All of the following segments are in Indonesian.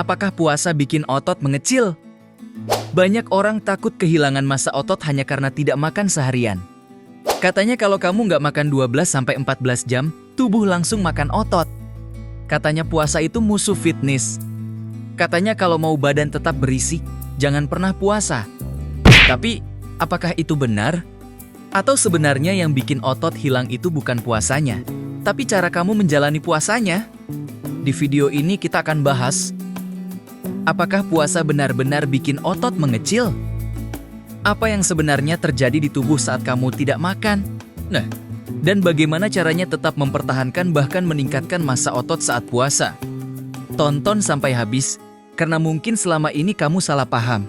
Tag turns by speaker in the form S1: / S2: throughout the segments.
S1: Apakah puasa bikin otot mengecil? Banyak orang takut kehilangan massa otot hanya karena tidak makan seharian. Katanya kalau kamu nggak makan 12-14 jam, tubuh langsung makan otot. Katanya puasa itu musuh fitness. Katanya kalau mau badan tetap berisi, jangan pernah puasa. Tapi, apakah itu benar? Atau sebenarnya yang bikin otot hilang itu bukan puasanya, tapi cara kamu menjalani puasanya? Di video ini kita akan bahas, apakah puasa benar-benar bikin otot mengecil? Apa yang sebenarnya terjadi di tubuh saat kamu tidak makan? Nah, dan bagaimana caranya tetap mempertahankan bahkan meningkatkan massa otot saat puasa? Tonton sampai habis, karena mungkin selama ini kamu salah paham.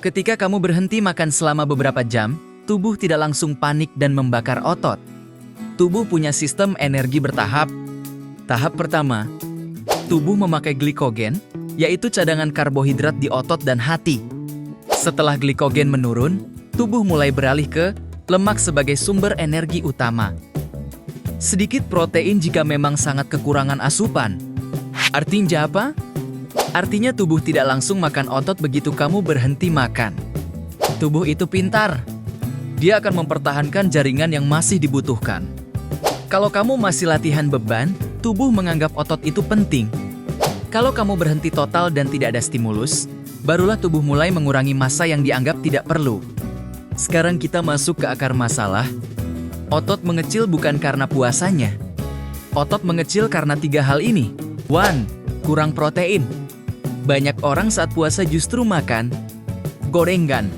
S1: Ketika kamu berhenti makan selama beberapa jam, tubuh tidak langsung panik dan membakar otot. Tubuh punya sistem energi bertahap. Tahap pertama, tubuh memakai glikogen, yaitu cadangan karbohidrat di otot dan hati. Setelah glikogen menurun, tubuh mulai beralih ke lemak sebagai sumber energi utama. Sedikit protein jika memang sangat kekurangan asupan. Artinya apa? Artinya tubuh tidak langsung makan otot begitu kamu berhenti makan. Tubuh itu pintar. Dia akan mempertahankan jaringan yang masih dibutuhkan. Kalau kamu masih latihan beban, tubuh menganggap otot itu penting. Kalau kamu berhenti total dan tidak ada stimulus, barulah tubuh mulai mengurangi massa yang dianggap tidak perlu. Sekarang kita masuk ke akar masalah. Otot mengecil bukan karena puasanya. Otot mengecil karena 3 hal ini. 1. Kurang protein. Banyak orang saat puasa justru makan gorengan,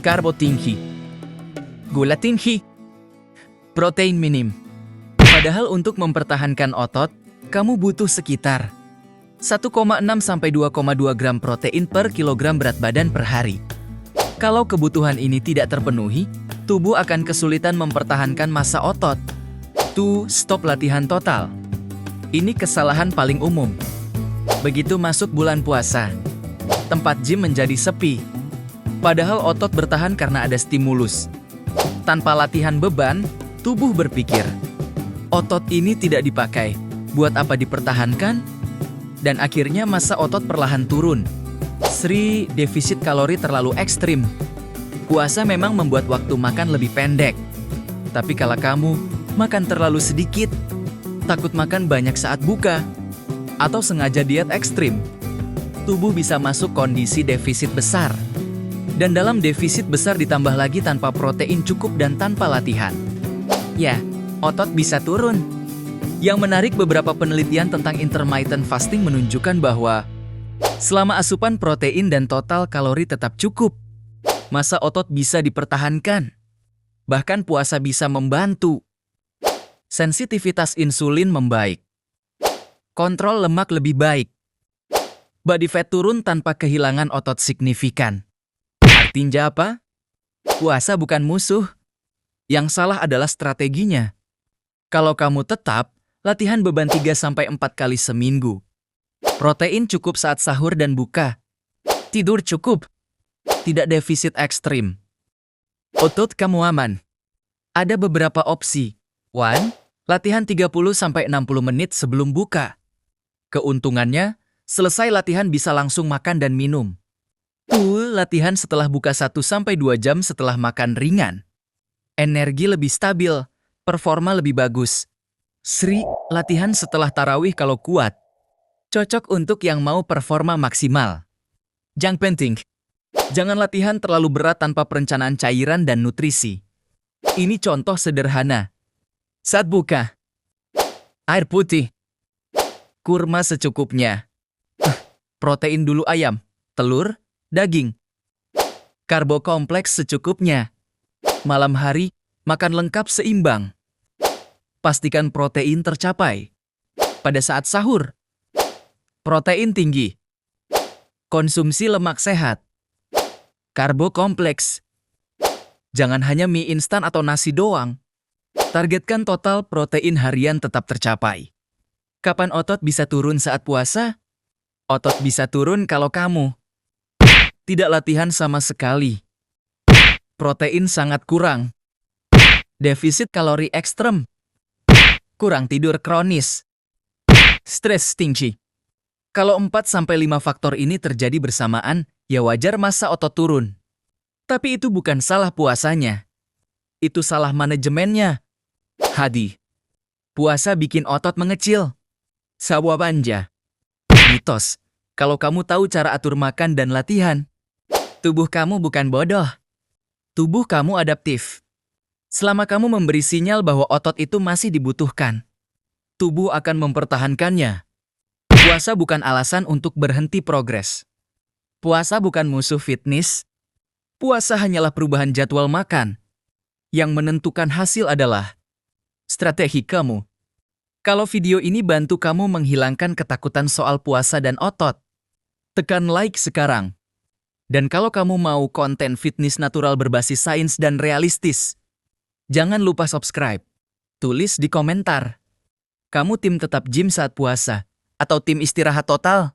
S1: karbo tinggi, gula tinggi, protein minim. Padahal untuk mempertahankan otot, kamu butuh sekitar 1,6-2,2 gram protein per kilogram berat badan per hari. Kalau kebutuhan ini tidak terpenuhi, tubuh akan kesulitan mempertahankan massa otot. 2. Stop latihan total. Ini kesalahan paling umum. Begitu masuk bulan puasa, tempat gym menjadi sepi. Padahal otot bertahan karena ada stimulus. Tanpa latihan beban, tubuh berpikir, otot ini tidak dipakai, buat apa dipertahankan? Dan akhirnya massa otot perlahan turun. 3. Defisit kalori terlalu ekstrim. Puasa memang membuat waktu makan lebih pendek. Tapi kalau kamu makan terlalu sedikit, takut makan banyak saat buka, atau sengaja diet ekstrim, tubuh bisa masuk kondisi defisit besar. Dan dalam defisit besar ditambah lagi tanpa protein cukup dan tanpa latihan, ya, otot bisa turun. Yang menarik, beberapa penelitian tentang intermittent fasting menunjukkan bahwa selama asupan protein dan total kalori tetap cukup, massa otot bisa dipertahankan. Bahkan puasa bisa membantu. Sensitivitas insulin membaik. Kontrol lemak lebih baik. Body fat turun tanpa kehilangan otot signifikan. Artinya apa? Puasa bukan musuh. Yang salah adalah strateginya. Kalau kamu tetap latihan beban 3-4 kali seminggu, protein cukup saat sahur dan buka, tidur cukup, tidak defisit ekstrim, otot kamu aman. Ada beberapa opsi. 1. Latihan 30-60 menit sebelum buka. Keuntungannya, selesai latihan bisa langsung makan dan minum. 2. Latihan setelah buka 1-2 jam setelah makan ringan. Energi lebih stabil, performa lebih bagus. 3. Latihan setelah tarawih kalau kuat. Cocok untuk yang mau performa maksimal. Yang penting, jangan latihan terlalu berat tanpa perencanaan cairan dan nutrisi. Ini contoh sederhana. Saat buka, air putih, kurma secukupnya, protein dulu ayam, telur, daging, karbo kompleks secukupnya. Malam hari, makan lengkap seimbang. Pastikan protein tercapai. Pada saat sahur, protein tinggi, konsumsi lemak sehat, karbo kompleks. Jangan hanya mie instan atau nasi doang. Targetkan total protein harian tetap tercapai. Kapan otot bisa turun saat puasa? Otot bisa turun kalau kamu tidak latihan sama sekali, protein sangat kurang, defisit kalori ekstrem, kurang tidur kronis, stres tinggi, Kalau 4-5 faktor ini terjadi bersamaan, ya wajar massa otot turun. Tapi itu bukan salah puasanya. Itu salah manajemennya. Hadi. Puasa bikin otot mengecil. Sawabanja. Mitos. Kalau kamu tahu cara atur makan dan latihan, tubuh kamu bukan bodoh. Tubuh kamu adaptif. Selama kamu memberi sinyal bahwa otot itu masih dibutuhkan, tubuh akan mempertahankannya. Puasa bukan alasan untuk berhenti progres. Puasa bukan musuh fitness. Puasa hanyalah perubahan jadwal makan. Yang menentukan hasil adalah strategi kamu. Kalau video ini bantu kamu menghilangkan ketakutan soal puasa dan otot, tekan like sekarang. Dan kalau kamu mau konten fitness natural berbasis sains dan realistis, jangan lupa subscribe. Tulis di komentar. Kamu tim tetap gym saat puasa atau tim istirahat total?